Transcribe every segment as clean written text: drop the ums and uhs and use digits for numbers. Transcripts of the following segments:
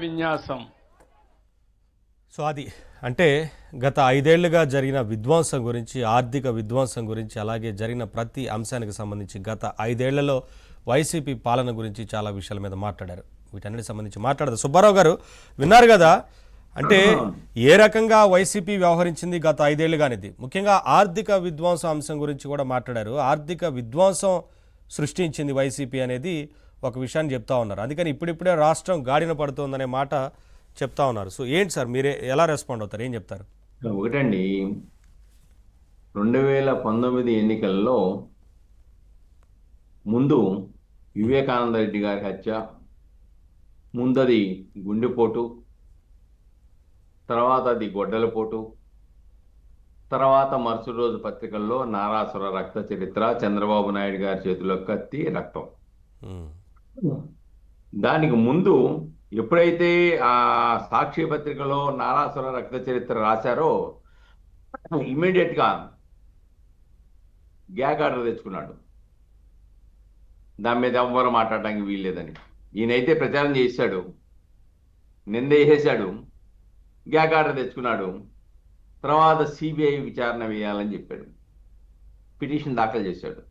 విన్యాసం. సో అది అంటే గత 5 ఏళ్లుగా జరిగిన విధ్వంసం గురించి, ఆర్థిక విధ్వంసం గురించి, అలాగే జరిగిన ప్రతి అంశానికి సంబంధించి గత 5 ఏళ్లలో వైసీపీ పాలన గురించి చాలా విషయాల మీద మాట్లాడారు. వీటన్నిటికి సంబంధించి మాట్లాడదాం. సుబ్బారావు గారు విన్నారు కదా, అంటే ఏ రకంగా వైసీపీ వ్యవహరించింది గత 5 ఏళ్లుగానిది. ముఖ్యంగా ఆర్థిక విధ్వంసం అంశం గురించి కూడా మాట్లాడారు. ఆర్థిక విధ్వంసం సృష్టించింది వైసీపీ అనేది ఒక విషయాన్ని చెప్తా ఉన్నారు. అందుకని ఇప్పుడిప్పుడే రాష్ట్రం గాడిన పడుతోందనే మాట చెప్తా ఉన్నారు. సో ఏంటి సార్, మీరే ఎలా రెస్పాండ్ అవుతారు, ఏం చెప్తారు? ఒకటండి, 2019 ఎన్నికల్లో ముందు వివేకానంద రెడ్డి గారి హత్య, ముందది గుండెపోటు, తర్వాత అది గొడ్డలపోటు, తర్వాత మరుసటి రోజు పత్రికల్లో నారాసుర రక్త చరిత్ర, చంద్రబాబు నాయుడు గారి చేతిలో కత్తి, రక్తం. దానికి ముందు ఎప్పుడైతే ఆ సాక్షి పత్రికలో నారాసుర రక్త చరిత్ర రాశారో ఇమ్మీడియట్ గా గ్యాగ్ ఆర్డర్ తెచ్చుకున్నాడు. దాని మీద ఎవ్వరు మాట్లాడడానికి వీల్లేదని. ఈయనైతే ప్రచారం చేశాడు, నింద వేసేశాడు, గ్యాగ్ ఆర్డర్ తెచ్చుకున్నాడు. తర్వాత సిబిఐ విచారణ వేయాలని చెప్పాడు, పిటిషన్ దాఖలు చేశాడు.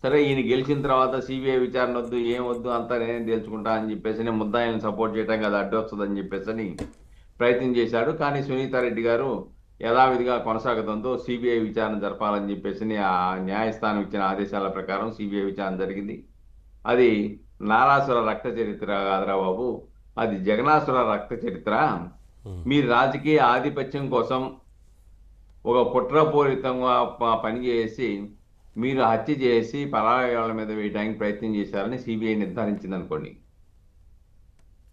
సరే, ఈయన గెలిచిన తర్వాత సిబిఐ విచారణ వద్దు, ఏం వద్దు, అంతా నేను తేల్చుకుంటా అని చెప్పేసి ముద్దాయిని సపోర్ట్ చేయడం కదా అడ్డు వస్తుందని చెప్పేసి ప్రయత్నం చేశాడు. కానీ సునీతారెడ్డి గారు యథావిధిగా కొనసాగుతుందో సిబిఐ విచారణ జరపాలని చెప్పేసి ఆ న్యాయస్థానం ఇచ్చిన ఆదేశాల ప్రకారం సిబిఐ విచారణ జరిగింది. అది నారాసుర రక్త చరిత్ర కాదురా బాబు, అది జగనాసుర రక్త చరిత్ర. మీరు రాజకీయ ఆధిపత్యం కోసం ఒక కుట్రపూరితంగా పనిచేసి మీరు హత్య చేసి పరాయి వాళ్ళ మీద వేయడానికి ప్రయత్నం చేశారని సిబిఐ నిర్ధారించింది అనుకోండి.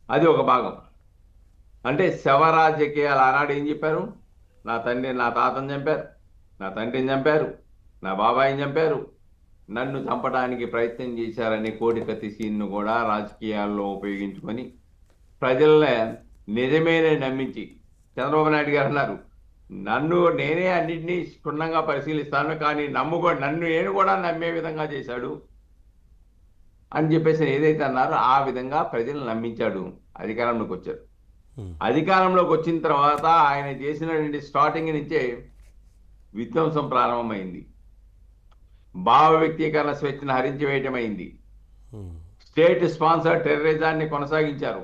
అది ఒక భాగం. అంటే శవ రాజకీయాలు ఆనాడు ఏం చెప్పారు? నా తాతని చంపారు, నా తండ్రిని చంపారు, నా బాబాయిని చంపారు, నన్ను చంపడానికి ప్రయత్నం చేశారని కోడికత్తి సీన్ను కూడా రాజకీయాల్లో ఉపయోగించుకొని ప్రజల్ని నిజమేనే నమ్మించి, చంద్రబాబు నాయుడు గారు అన్నారు, నేనే అన్నింటినీ క్షుణ్ణంగా పరిశీలిస్తాను, కానీ నేను కూడా నమ్మే విధంగా చేశాడు అని చెప్పేసి ఏదైతే అన్నారో ఆ విధంగా ప్రజలు నమ్మించాడు. అధికారంలోకి వచ్చారు. అధికారంలోకి వచ్చిన తర్వాత ఆయన చేసినటువంటి స్టార్టింగ్ నుంచే విధ్వంసం ప్రారంభమైంది. భావ వ్యక్తీకరణ స్వేచ్ఛను హరించి వేయటమైంది. స్టేట్ స్పాన్సర్ టెర్రరిజాన్ని కొనసాగించారు.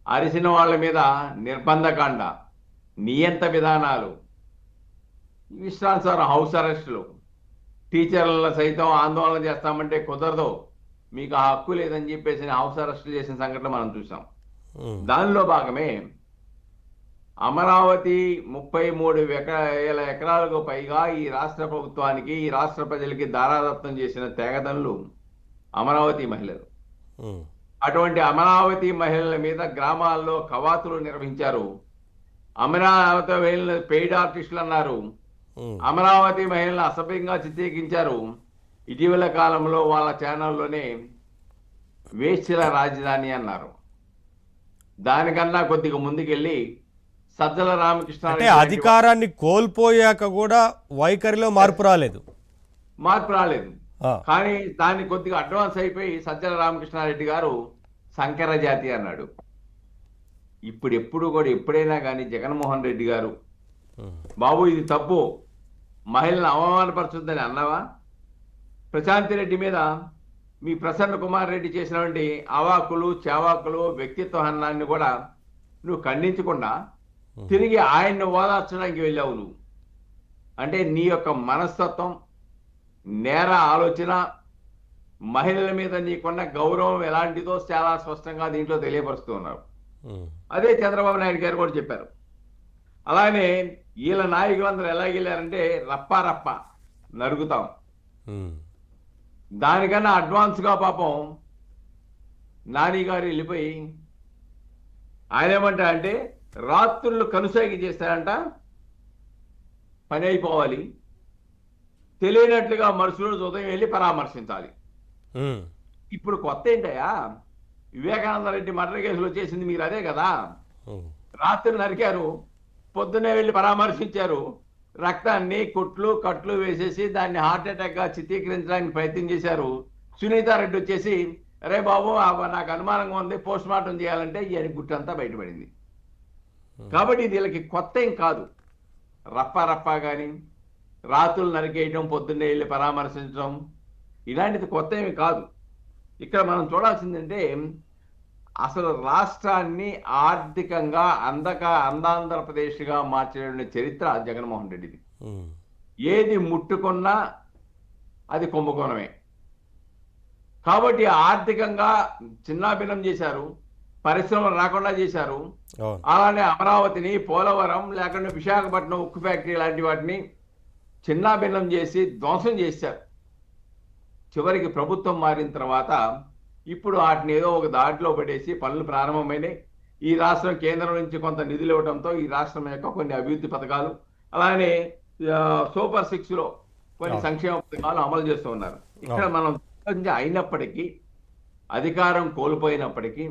అరిసిన వాళ్ళ మీద నిర్బంధకాండ, నియంత విధానాలు, ఇష్టానుసారం హౌస్ అరెస్టులు, టీచర్లను సైతం ఆందోళన చేస్తామంటే కుదరదు, మీకు ఆ హక్కు లేదని చెప్పేసి హౌస్ అరెస్టులు చేసిన సంఘటన మనం చూసాం. దానిలో భాగమే అమరావతి 33,000 ఎకరాలకు పైగా ఈ రాష్ట్ర ప్రభుత్వానికి, ఈ రాష్ట్ర ప్రజలకి దారాదత్తం చేసిన తెగదన్లు అమరావతి మహిళలు. అటువంటి అమరావతి మహిళల మీద గ్రామాల్లో కవాతులు నిర్వహించారు. అమరావతి మహిళలను పెయిడ్ ఆర్టిస్టులు అన్నారు. అమరావతి మహిళలను అసభ్యంగా చిత్రీకరించారు. ఇటీవల కాలంలో వాళ్ళ ఛానల్లోనే వేశ్యల రాజధాని అన్నారు. దానికన్నా కొద్దిగా ముందుకెళ్ళి సజ్జల రామకృష్ణ అంటే అధికారాన్ని కోల్పోయాక కూడా వైఖరిలో మార్పు రాలేదు. కానీ దాన్ని కొద్దిగా అడ్వాన్స్ అయిపోయి సజ్జల రామకృష్ణారెడ్డి గారు సంకర జాతి అన్నాడు. ఎప్పుడైనా కానీ జగన్మోహన్ రెడ్డి గారు, బాబు ఇది తప్పు, మహిళలను అవమానపరచుద్దని అన్నావా? ప్రశాంతి రెడ్డి మీద మీ ప్రసన్న కుమార్ రెడ్డి చేసినటువంటి అవాకులు చావాకులు వ్యక్తిత్వ హననాన్ని కూడా నువ్వు ఖండించకుండా తిరిగి ఆయన్ని ఓదార్చడానికి వెళ్ళావు నువ్వు. అంటే నీ యొక్క మనస్తత్వం, నేర ఆలోచన, మహిళల మీద నీకున్న గౌరవం ఎలాంటిదో చాలా స్పష్టంగా దీంట్లో తెలియపరుస్తూ ఉన్నారు. అదే చంద్రబాబు నాయుడు గారు కూడా చెప్పారు. అలానే వీళ్ళ నాయకులందరూ ఎలాగెళ్ళారంటే రప్ప నరుగుతాం. దానికన్నా అడ్వాన్స్గా పాపం నాని గారు వెళ్ళిపోయి ఆయన ఏమంటా అంటే రాత్రులు కనుసాగి చేస్తారంట, పని అయిపోవాలి, తెలియనట్లుగా మరుసటి రోజు ఉదయం వెళ్ళి పరామర్శించాలి. ఇప్పుడు కొత్త ఏంటయ్యా? వివేకానంద రెడ్డి మర్డర్ కేసులో చేసింది మీరు అదే కదా. రాత్రి నరికారు, పొద్దున్నే వెళ్ళి పరామర్శించారు, రక్తాన్ని కట్లు వేసేసి దాన్ని హార్ట్ అటాక్ గా చిత్రీకరించడానికి ప్రయత్నం చేశారు. సునీతారెడ్డి వచ్చేసి అరే బాబు నాకు అనుమానంగా ఉంది, పోస్ట్ మార్టం చేయాలంటే ఈ గుట్టంతా బయటపడింది. కాబట్టి ఇది వీళ్ళకి కొత్త ఏం కాదు. రప్పా కానీ, రాత్రులు నరికేయడం, పొద్దున్నే వెళ్ళి పరామర్శించడం, ఇలాంటిది కొత్త ఏమి కాదు. ఇక్కడ మనం చూడాల్సిందంటే అసలు రాష్ట్రాన్ని ఆర్థికంగా అందాంధ్రప్రదేశ్గా మార్చిన చరిత్ర జగన్మోహన్ రెడ్డిది. ఏది ముట్టుకున్నా అది కుంభకోణమే. కాబట్టి ఆర్థికంగా చిన్నాభిన్నం చేశారు, పరిశ్రమలు రాకుండా చేశారు. అలానే అమరావతిని, పోలవరం, లేకుండా విశాఖపట్నం ఉక్కు ఫ్యాక్టరీ లాంటి వాటిని చిన్నాభిన్నం చేసి ధ్వంసం చేశారు. చివరికి ప్రభుత్వం మారిన తర్వాత ఇప్పుడు వాటిని ఏదో ఒక దాటిలో పడేసి పనులు ప్రారంభమైనాయి. ఈ రాష్ట్రం కేంద్రం నుంచి కొంత నిధులు ఇవ్వడంతో ఈ రాష్ట్రం యొక్క కొన్ని అభివృద్ధి పథకాలు, అలానే సూపర్ 6లో కొన్ని సంక్షేమ పథకాలు అమలు చేస్తూ ఉన్నారు. ఇక్కడ మనం అయినప్పటికీ, అధికారం కోల్పోయినప్పటికీ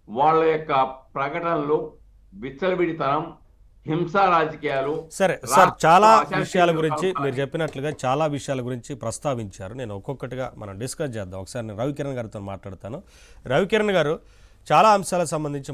వాళ్ళ యొక్క ప్రకటనలు విచ్చలవిడితనం, హింసా రాజకీయాలు. సరే సార్, చాలా విషయాల గురించి మీరు చెప్పినట్లుగా చాలా విషయాల గురించి ప్రస్తావించారు. నేను ఒక్కొక్కటిగా మనం డిస్కస్ చేద్దాం. ఒకసారి నేను రవికిరణ్ గారితో మాట్లాడతాను. రవికిరణ్ గారు, చాలా అంశాలకు సంబంధించి